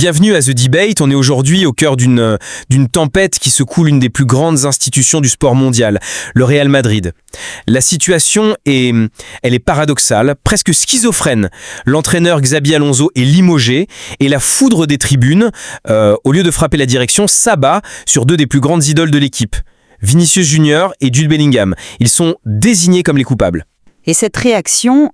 Bienvenue à The Debate, on est aujourd'hui au cœur d'une tempête qui secoue l'une des plus grandes institutions du sport mondial, le Real Madrid. La situation elle est paradoxale, presque schizophrène. L'entraîneur Xabi Alonso est limogé et la foudre des tribunes, au lieu de frapper la direction, s'abat sur deux des plus grandes idoles de l'équipe. Vinicius Junior et Jude Bellingham. Ils sont désignés comme les coupables. Et cette réaction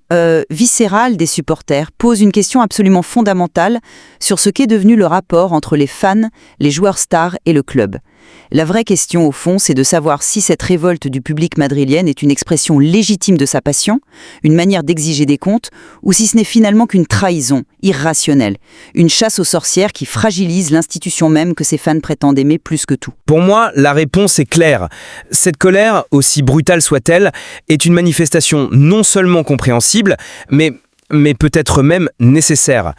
viscérale des supporters pose une question absolument fondamentale sur ce qu'est devenu le rapport entre les fans, les joueurs stars et le club. La vraie question, au fond, c'est de savoir si cette révolte du public madrilène est une expression légitime de sa passion, une manière d'exiger des comptes, ou si ce n'est finalement qu'une trahison irrationnelle, une chasse aux sorcières qui fragilise l'institution même que ses fans prétendent aimer plus que tout. Pour moi, la réponse est claire. Cette colère, aussi brutale soit-elle, est une manifestation non seulement compréhensible, mais peut-être même nécessaire.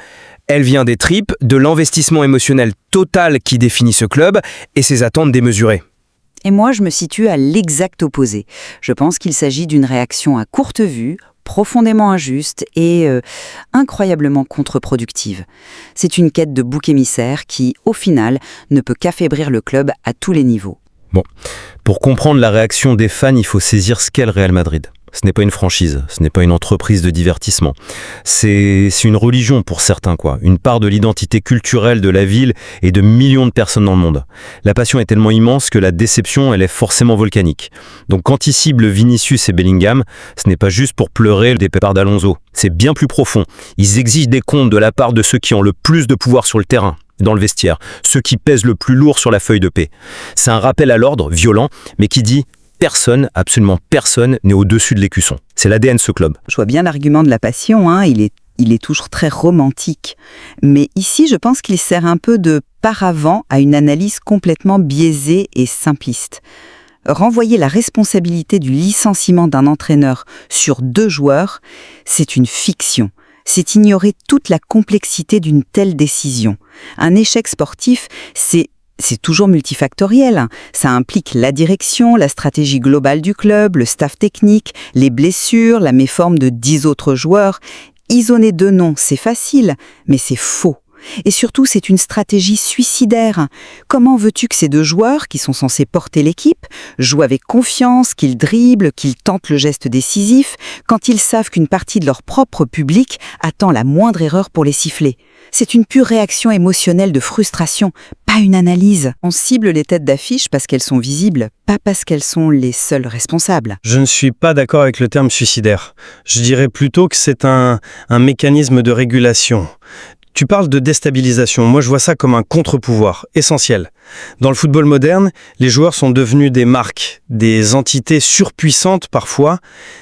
Elle vient des tripes, de l'investissement émotionnel total qui définit ce club et ses attentes démesurées. Et moi, je me situe à l'exact opposé. Je pense qu'il s'agit d'une réaction à courte vue, profondément injuste et incroyablement contre-productive. C'est une quête de bouc émissaire qui, au final, ne peut qu'affaiblir le club à tous les niveaux. Bon, pour comprendre la réaction des fans, il faut saisir ce qu'est le Real Madrid. Ce n'est pas une franchise, ce n'est pas une entreprise de divertissement. C'est une religion pour certains, quoi. Une part de l'identité culturelle de la ville et de millions de personnes dans le monde. La passion est tellement immense que la déception, elle est forcément volcanique. Donc quand ils ciblent Vinicius et Bellingham, ce n'est pas juste pour pleurer le départ d'Alonso. C'est bien plus profond. Ils exigent des comptes de la part de ceux qui ont le plus de pouvoir sur le terrain, dans le vestiaire, ceux qui pèsent le plus lourd sur la feuille de paie. C'est un rappel à l'ordre, violent, mais qui dit personne, absolument personne, n'est au-dessus de l'écusson. C'est l'ADN de ce club. Je vois bien l'argument de la passion, il est toujours très romantique. Mais ici, je pense qu'il sert un peu de paravent à une analyse complètement biaisée et simpliste. Renvoyer la responsabilité du licenciement d'un entraîneur sur deux joueurs, c'est une fiction. C'est ignorer toute la complexité d'une telle décision. Un échec sportif, c'est toujours multifactoriel. Ça implique la direction, la stratégie globale du club, le staff technique, les blessures, la méforme de 10 autres joueurs. Isoler deux noms, c'est facile, mais c'est faux. Et surtout, c'est une stratégie suicidaire. Comment veux-tu que ces deux joueurs, qui sont censés porter l'équipe, jouent avec confiance, qu'ils dribblent, qu'ils tentent le geste décisif, quand ils savent qu'une partie de leur propre public attend la moindre erreur pour les siffler? C'est une pure réaction émotionnelle de frustration, pas une analyse. On cible les têtes d'affiche parce qu'elles sont visibles, pas parce qu'elles sont les seules responsables. Je ne suis pas d'accord avec le terme suicidaire. Je dirais plutôt que c'est un mécanisme de régulation. Tu parles de déstabilisation, moi je vois ça comme un contre-pouvoir essentiel. Dans le football moderne, les joueurs sont devenus des marques, des entités surpuissantes parfois,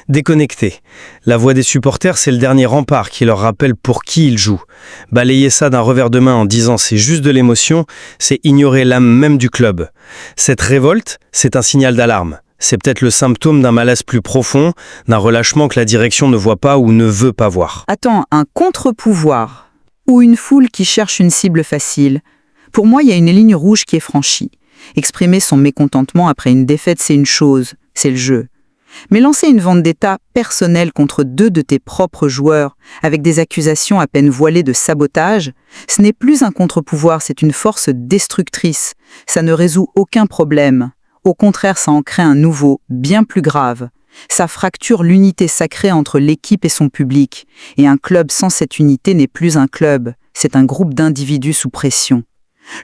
déconnectées. La voix des supporters, c'est le dernier rempart qui leur rappelle pour qui ils jouent. Balayer ça d'un revers de main en disant c'est juste de l'émotion, c'est ignorer l'âme même du club. Cette révolte, c'est un signal d'alarme. C'est peut-être le symptôme d'un malaise plus profond, d'un relâchement que la direction ne voit pas ou ne veut pas voir. Attends, un contre-pouvoir ou une foule qui cherche une cible facile. Pour moi, il y a une ligne rouge qui est franchie. Exprimer son mécontentement après une défaite, c'est une chose, c'est le jeu. Mais lancer une vendetta personnelle contre deux de tes propres joueurs, avec des accusations à peine voilées de sabotage, ce n'est plus un contre-pouvoir, c'est une force destructrice. Ça ne résout aucun problème. Au contraire, ça en crée un nouveau, bien plus grave. Ça fracture l'unité sacrée entre l'équipe et son public. Et un club sans cette unité n'est plus un club, c'est un groupe d'individus sous pression.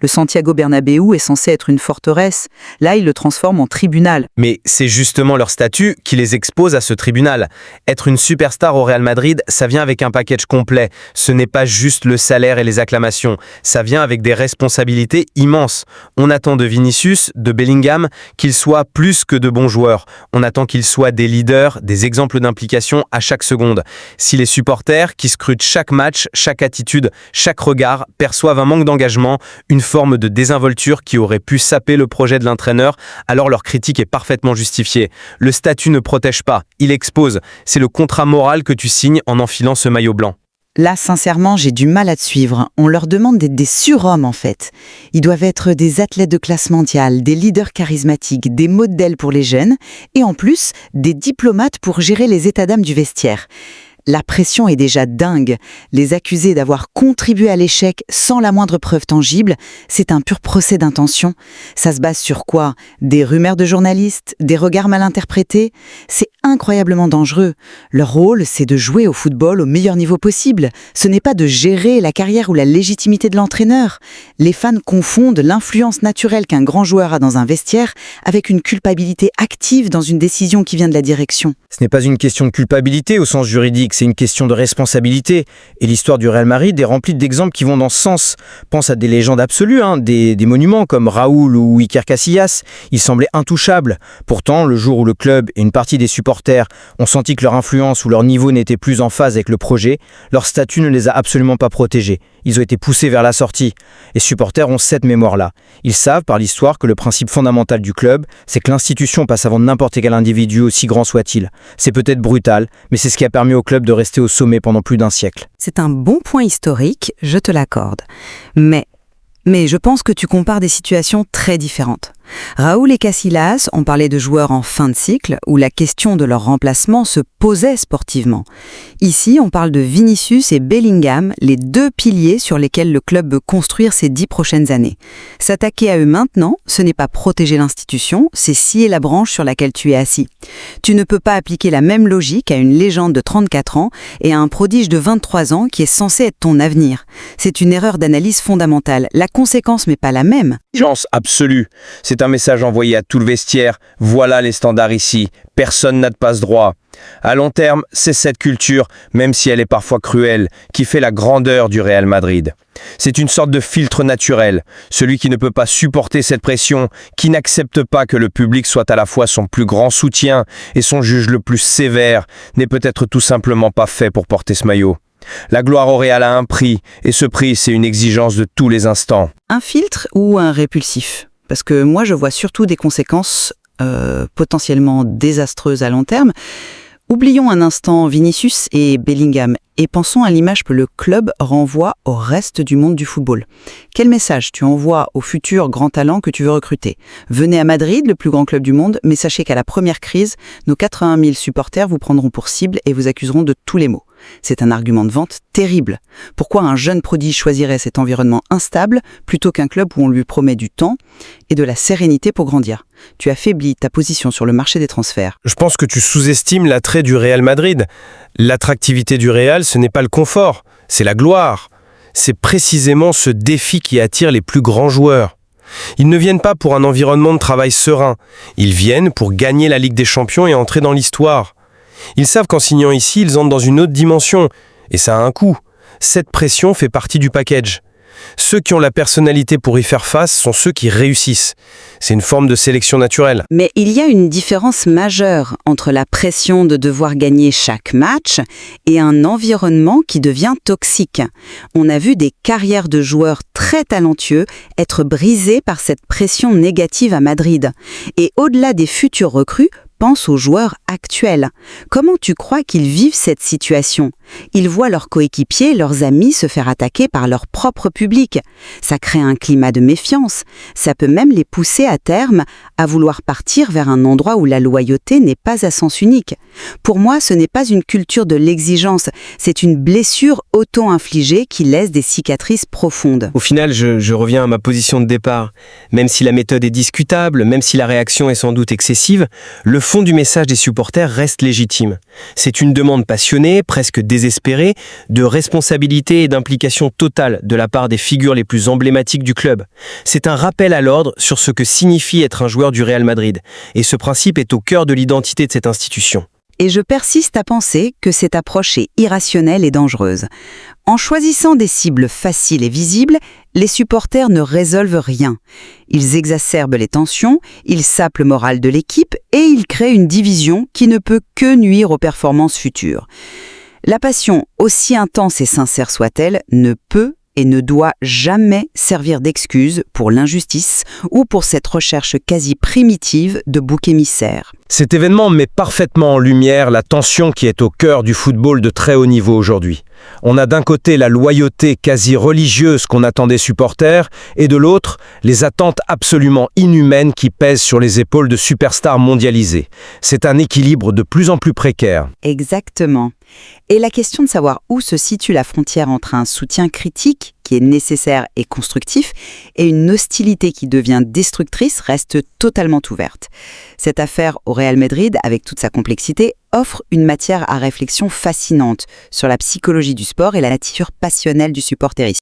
Le Santiago Bernabéu est censé être une forteresse. Là, ils le transforment en tribunal. Mais c'est justement leur statut qui les expose à ce tribunal. Être une superstar au Real Madrid, ça vient avec un package complet. Ce n'est pas juste le salaire et les acclamations. Ça vient avec des responsabilités immenses. On attend de Vinicius, de Bellingham, qu'ils soient plus que de bons joueurs. On attend qu'ils soient des leaders, des exemples d'implication à chaque seconde. Si les supporters, qui scrutent chaque match, chaque attitude, chaque regard, perçoivent un manque d'engagement, une forme de désinvolture qui aurait pu saper le projet de l'entraîneur, alors leur critique est parfaitement justifiée. Le statut ne protège pas, il expose. C'est le contrat moral que tu signes en enfilant ce maillot blanc. Là, sincèrement, j'ai du mal à te suivre. On leur demande d'être des surhommes, en fait. Ils doivent être des athlètes de classe mondiale, des leaders charismatiques, des modèles pour les jeunes, et en plus, des diplomates pour gérer les états d'âme du vestiaire. La pression est déjà dingue. Les accuser d'avoir contribué à l'échec sans la moindre preuve tangible, c'est un pur procès d'intention. Ça se base sur quoi? Des rumeurs de journalistes? Des regards mal interprétés? C'est incroyablement dangereux. Leur rôle, c'est de jouer au football au meilleur niveau possible. Ce n'est pas de gérer la carrière ou la légitimité de l'entraîneur. Les fans confondent l'influence naturelle qu'un grand joueur a dans un vestiaire avec une culpabilité active dans une décision qui vient de la direction. Ce n'est pas une question de culpabilité au sens juridique, c'est une question de responsabilité. Et l'histoire du Real Madrid est remplie d'exemples qui vont dans ce sens. Pense à des légendes absolues, des monuments comme Raúl ou Iker Casillas. Ils semblaient intouchables. Pourtant, le jour où le club et une partie des supporters ont senti que leur influence ou leur niveau n'était plus en phase avec le projet, leur statut ne les a absolument pas protégés. Ils ont été poussés vers la sortie. Les supporters ont cette mémoire-là. Ils savent par l'histoire que le principe fondamental du club, c'est que l'institution passe avant n'importe quel individu, aussi grand soit-il. C'est peut-être brutal, mais c'est ce qui a permis au club de rester au sommet pendant plus d'un siècle. C'est un bon point historique, je te l'accorde. Mais je pense que tu compares des situations très différentes. Raúl et Casillas ont parlé de joueurs en fin de cycle où la question de leur remplacement se posait sportivement. Ici, on parle de Vinicius et Bellingham, les deux piliers sur lesquels le club veut construire ces 10 prochaines années. S'attaquer à eux maintenant, ce n'est pas protéger l'institution, c'est scier la branche sur laquelle tu es assis. Tu ne peux pas appliquer la même logique à une légende de 34 ans et à un prodige de 23 ans qui est censé être ton avenir. C'est une erreur d'analyse fondamentale. La conséquence n'est pas la même. Urgence absolue. C'est un message envoyé à tout le vestiaire. Voilà les standards ici. Personne n'a de passe-droit. À long terme, c'est cette culture, même si elle est parfois cruelle, qui fait la grandeur du Real Madrid. C'est une sorte de filtre naturel. Celui qui ne peut pas supporter cette pression, qui n'accepte pas que le public soit à la fois son plus grand soutien et son juge le plus sévère, n'est peut-être tout simplement pas fait pour porter ce maillot. La gloire au Real a un prix, et ce prix, c'est une exigence de tous les instants. Un filtre ou un répulsif? Parce que moi, je vois surtout des conséquences potentiellement désastreuses à long terme. Oublions un instant Vinicius et Bellingham et pensons à l'image que le club renvoie au reste du monde du football. Quel message tu envoies aux futurs grands talents que tu veux recruter? Venez à Madrid, le plus grand club du monde, mais sachez qu'à la première crise, nos 80 000 supporters vous prendront pour cible et vous accuseront de tous les maux. C'est un argument de vente terrible. Pourquoi un jeune prodige choisirait cet environnement instable plutôt qu'un club où on lui promet du temps et de la sérénité pour grandir? Tu affaiblis ta position sur le marché des transferts. Je pense que tu sous-estimes l'attrait du Real Madrid. L'attractivité du Real, ce n'est pas le confort, c'est la gloire. C'est précisément ce défi qui attire les plus grands joueurs. Ils ne viennent pas pour un environnement de travail serein. Ils viennent pour gagner la Ligue des Champions et entrer dans l'histoire. Ils savent qu'en signant ici, ils entrent dans une autre dimension. Et ça a un coût. Cette pression fait partie du package. Ceux qui ont la personnalité pour y faire face sont ceux qui réussissent. C'est une forme de sélection naturelle. Mais il y a une différence majeure entre la pression de devoir gagner chaque match et un environnement qui devient toxique. On a vu des carrières de joueurs très talentueux être brisées par cette pression négative à Madrid. Et au-delà des futurs recrues, pense aux joueurs actuels. Comment tu crois qu'ils vivent cette situation? Ils voient leurs coéquipiers, leurs amis se faire attaquer par leur propre public. Ça crée un climat de méfiance. Ça peut même les pousser à terme à vouloir partir vers un endroit où la loyauté n'est pas à sens unique. Pour moi, ce n'est pas une culture de l'exigence, c'est une blessure auto-infligée qui laisse des cicatrices profondes. Au final, je reviens à ma position de départ. Même si la méthode est discutable, même si la réaction est sans doute excessive, le fond du message des supporters reste légitime. C'est une demande passionnée, presque désespérée, de responsabilité et d'implication totale de la part des figures les plus emblématiques du club. C'est un rappel à l'ordre sur ce que signifie être un joueur du Real Madrid. Et ce principe est au cœur de l'identité de cette institution. Et je persiste à penser que cette approche est irrationnelle et dangereuse. En choisissant des cibles faciles et visibles, les supporters ne résolvent rien. Ils exacerbent les tensions, ils sapent le moral de l'équipe et ils créent une division qui ne peut que nuire aux performances futures. La passion, aussi intense et sincère soit-elle, ne peut et ne doit jamais servir d'excuse pour l'injustice ou pour cette recherche quasi primitive de bouc émissaire. Cet événement met parfaitement en lumière la tension qui est au cœur du football de très haut niveau aujourd'hui. On a d'un côté la loyauté quasi religieuse qu'on attend des supporters, et de l'autre, les attentes absolument inhumaines qui pèsent sur les épaules de superstars mondialisées. C'est un équilibre de plus en plus précaire. Exactement. Et la question de savoir où se situe la frontière entre un soutien critique, qui est nécessaire et constructif, et une hostilité qui devient destructrice reste totalement ouverte. Cette affaire au Real Madrid, avec toute sa complexité, offre une matière à réflexion fascinante sur la psychologie du sport et la nature passionnelle du supporterisme.